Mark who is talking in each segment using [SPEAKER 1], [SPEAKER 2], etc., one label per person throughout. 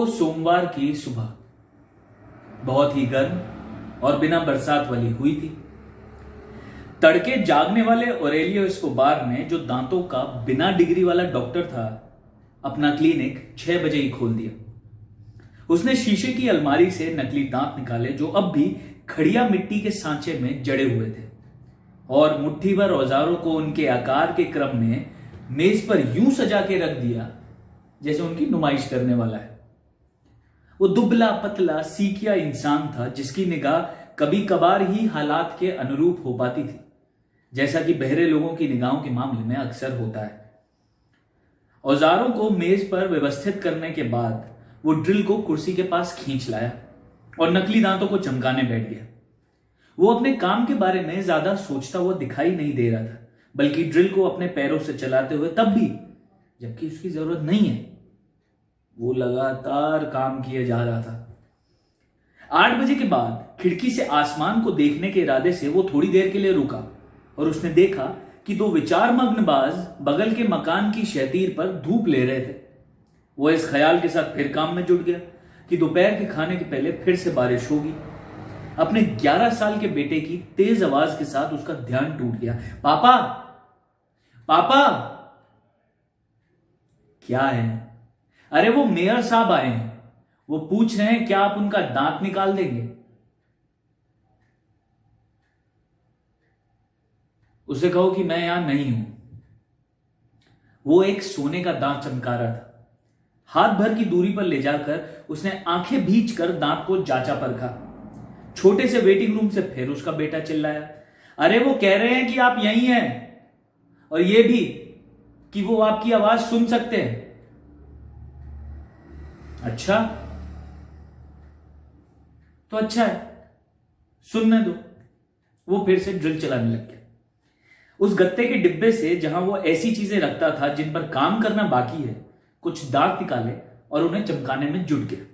[SPEAKER 1] सोमवार की सुबह बहुत ही गर्म और बिना बरसात वाली हुई थी। तड़के जागने वाले ऑरेलियो एस्कोबार ने, जो दांतों का बिना डिग्री वाला डॉक्टर था, अपना क्लिनिक 6 बजे ही खोल दिया। उसने शीशे की अलमारी से नकली दांत निकाले जो अब भी खड़िया मिट्टी के सांचे में जड़े हुए थे, और मुट्ठी भर औजारों को उनके आकार के क्रम में मेज पर यूं सजा के रख दिया जैसे उनकी नुमाइश करने वाला है। वो दुबला पतला सीकिया इंसान था जिसकी निगाह कभी कभार ही हालात के अनुरूप हो पाती थी, जैसा कि बहरे लोगों की निगाहों के मामले में अक्सर होता है। औजारों को मेज पर व्यवस्थित करने के बाद वो ड्रिल को कुर्सी के पास खींच लाया और नकली दांतों को चमकाने बैठ गया। वो अपने काम के बारे में ज्यादा सोचता हुआ दिखाई नहीं दे रहा था, बल्कि ड्रिल को अपने पैरों से चलाते हुए, तब भी जबकि उसकी जरूरत नहीं है, वो लगातार काम किए जा रहा था। 8 बजे के बाद खिड़की से आसमान को देखने के इरादे से वो थोड़ी देर के लिए रुका और उसने देखा कि 2 विचार मग्न बाज बगल के मकान की शहतीर पर धूप ले रहे थे। वो इस ख्याल के साथ फिर काम में जुट गया कि दोपहर के खाने के पहले फिर से बारिश होगी। अपने 11 साल के बेटे की तेज आवाज के साथ उसका ध्यान टूट गया। पापा, पापा! क्या है? अरे वो मेयर साहब आए हैं, वो पूछ रहे हैं क्या आप उनका दांत निकाल देंगे। उसे कहो कि मैं यहां नहीं हूं। वो एक सोने का दांत चमका रहा था। हाथ भर की दूरी पर ले जाकर उसने आंखें भींच कर दांत को जांचा परखा। छोटे से वेटिंग रूम से फिर उसका बेटा चिल्लाया, अरे वो कह रहे हैं कि आप यहीं हैं, और ये भी कि वो आपकी आवाज सुन सकते हैं। अच्छा, तो अच्छा है, सुनने दो। वो फिर से ड्रिल चलाने लग गया। उस गत्ते के डिब्बे से, जहां वो ऐसी चीजें रखता था जिन पर काम करना बाकी है, कुछ दांत निकाले और उन्हें चमकाने में जुट गया।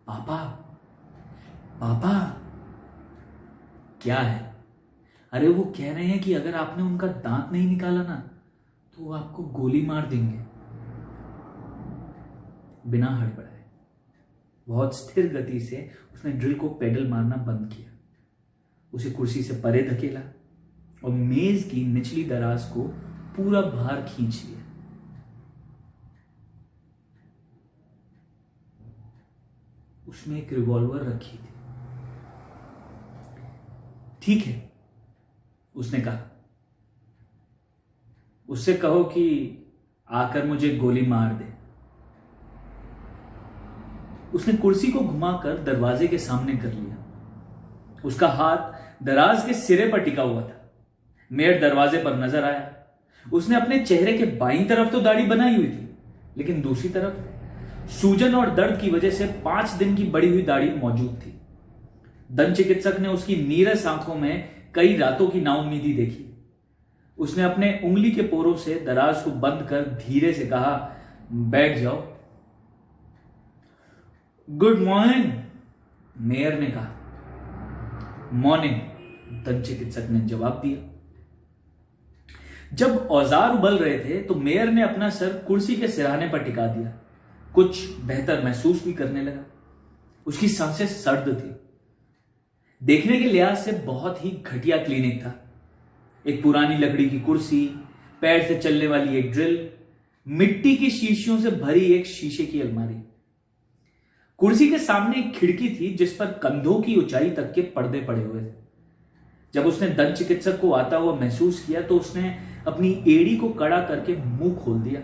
[SPEAKER 1] पापा, पापा! क्या है? अरे वो कह रहे हैं कि अगर आपने उनका दांत नहीं निकाला ना तो वो आपको गोली मार देंगे। बिना हड़बड़ाए, बहुत स्थिर गति से उसने ड्रिल को पेडल मारना बंद किया। उसे कुर्सी से परे धकेला और मेज की निचली दराज को पूरा बाहर खींच लिया। उसमें एक रिवॉल्वर रखी थी। ठीक है, उसने कहा, उससे कहो कि आकर मुझे गोली मार दे। उसने कुर्सी को घुमाकर दरवाजे के सामने कर लिया। उसका हाथ दराज के सिरे पर टिका हुआ था। मेयर दरवाजे पर नजर आया। उसने अपने चेहरे के बाईं तरफ तो दाढ़ी बनाई हुई थी, लेकिन दूसरी तरफ सूजन और दर्द की वजह से 5 दिन की बढ़ी हुई दाढ़ी मौजूद थी। दंत चिकित्सक ने उसकी नीरस आंखों में कई रातों की नाउम्मीदी देखी। उसने अपने उंगली के पोरों से दराज को बंद कर धीरे से कहा, बैठ जाओ। गुड मॉर्निंग, मेयर ने कहा। मॉर्निंग, दंत चिकित्सक ने जवाब दिया। जब औजार उबल रहे थे तो मेयर ने अपना सर कुर्सी के सिरहाने पर टिका दिया। कुछ बेहतर महसूस भी करने लगा। उसकी सांसें सर्द थी। देखने के लिहाज से बहुत ही घटिया क्लिनिक था। एक पुरानी लकड़ी की कुर्सी, पैर से चलने वाली एक ड्रिल, मिट्टी की शीशियों से भरी एक शीशे की अलमारी। कुर्सी के सामने एक खिड़की थी जिस पर कंधों की ऊंचाई तक के पर्दे पड़े हुए थे। जब उसने दंत चिकित्सक को आता हुआ महसूस किया तो उसने अपनी एड़ी को कड़ा करके मुंह खोल दिया।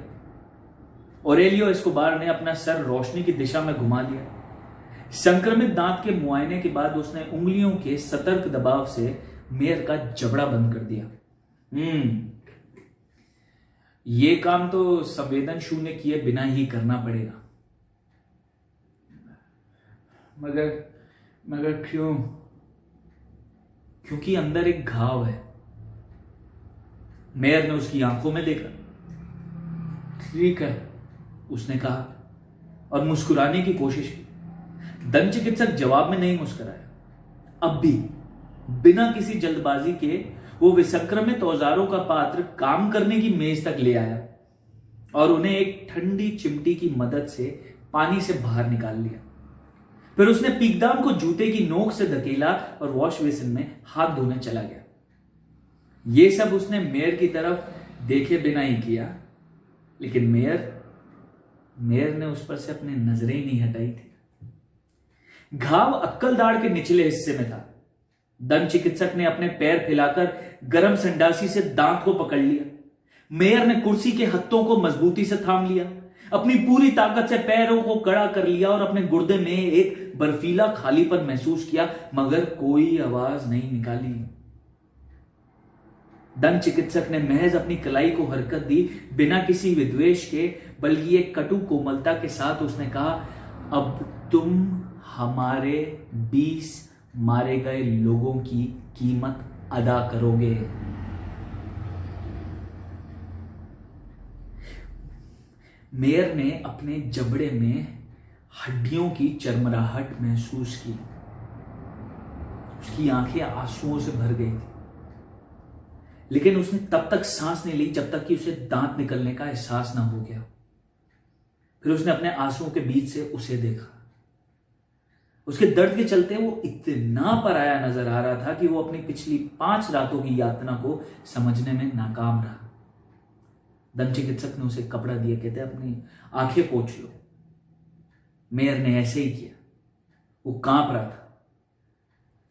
[SPEAKER 1] ऑरेलियो एस्कोबार ने अपना सर रोशनी की दिशा में घुमा लिया। संक्रमित दांत के मुआयने के बाद उसने उंगलियों के सतर्क दबाव से मेयर का जबड़ा बंद कर दिया। ये काम तो संवेदन शून्य किए बिना ही करना पड़ेगा। मगर क्यों? क्योंकि अंदर एक घाव है। मेयर ने उसकी आंखों में देखा। ठीक है, उसने कहा और मुस्कुराने की कोशिश की। दंत चिकित्सक जवाब में नहीं मुस्कुराया। अब भी बिना किसी जल्दबाजी के वो विसंक्रमित औजारों का पात्र काम करने की मेज तक ले आया और उन्हें एक ठंडी चिमटी की मदद से पानी से बाहर निकाल लिया। फिर उसने पीकदाम को जूते की नोक से धकेला और वॉश बेसिन में हाथ धोने चला गया। यह सब उसने मेयर की तरफ देखे बिना ही किया, लेकिन मेयर ने उस पर से अपनी नजरें ही नहीं हटाई थी। घाव अक्कलदाढ़ के निचले हिस्से में था। दंत चिकित्सक ने अपने पैर फैलाकर गर्म संडासी से दांत को पकड़ लिया। मेयर ने कुर्सी के हत्थों को मजबूती से थाम लिया, अपनी पूरी ताकत से पैरों को कड़ा कर लिया और अपने गुर्दे में एक बर्फीला खालीपन महसूस किया, मगर कोई आवाज नहीं निकाली। दंत चिकित्सक ने महज अपनी कलाई को हरकत दी, बिना किसी विद्वेष के, बल्कि एक कटु कोमलता के साथ उसने कहा, अब तुम हमारे 20 मारे गए लोगों की कीमत अदा करोगे। मेयर ने अपने जबड़े में हड्डियों की चरमराहट महसूस की। उसकी आंखें आंसुओं से भर गई थी, लेकिन उसने तब तक सांस नहीं ली जब तक कि उसे दांत निकलने का एहसास ना हो गया। फिर उसने अपने आंसुओं के बीच से उसे देखा। उसके दर्द के चलते वो इतना पराया नजर आ रहा था कि वो अपनी पिछली 5 रातों की यातना को समझने में नाकाम रहा। दंत चिकित्सक ने उसे कपड़ा दिया, कहते अपनी आंखें पोंछ लो। मेयर ने ऐसे ही किया। वो कांप रहा था।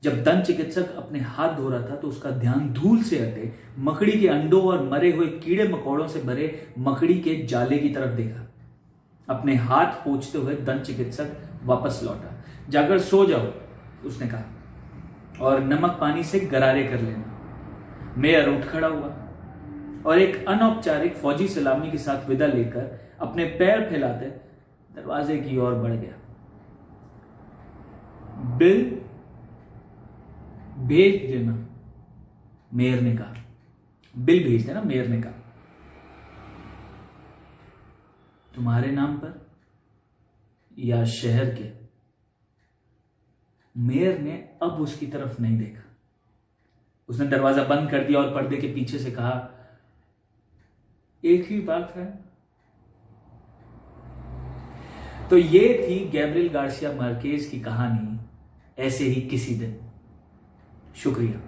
[SPEAKER 1] जब दंत चिकित्सक अपने हाथ धो रहा था तो उसका ध्यान धूल से हटे मकड़ी के अंडों और मरे हुए कीड़े मकोड़ों से भरे मकड़ी के जाले की तरफ देखा। अपने हाथ पोंछते हुए दंत चिकित्सक वापस लौटा। जाकर सो जाओ, उसने कहा, और नमक पानी से गरारे कर लेना। मेयर उठ खड़ा हुआ और एक अनौपचारिक फौजी सलामी के साथ विदा लेकर अपने पैर फैलाते दरवाजे की ओर बढ़ गया। बिल भेज देना, मेयर ने कहा। बिल भेज देना, मेयर ने कहा। तुम्हारे नाम पर या शहर के? मेयर ने अब उसकी तरफ नहीं देखा। उसने दरवाजा बंद कर दिया और पर्दे के पीछे से कहा, एक ही बात है। तो ये थी गैब्रियल गार्सिया मार्केज की कहानी, ऐसे ही किसी दिन। शुक्रिया।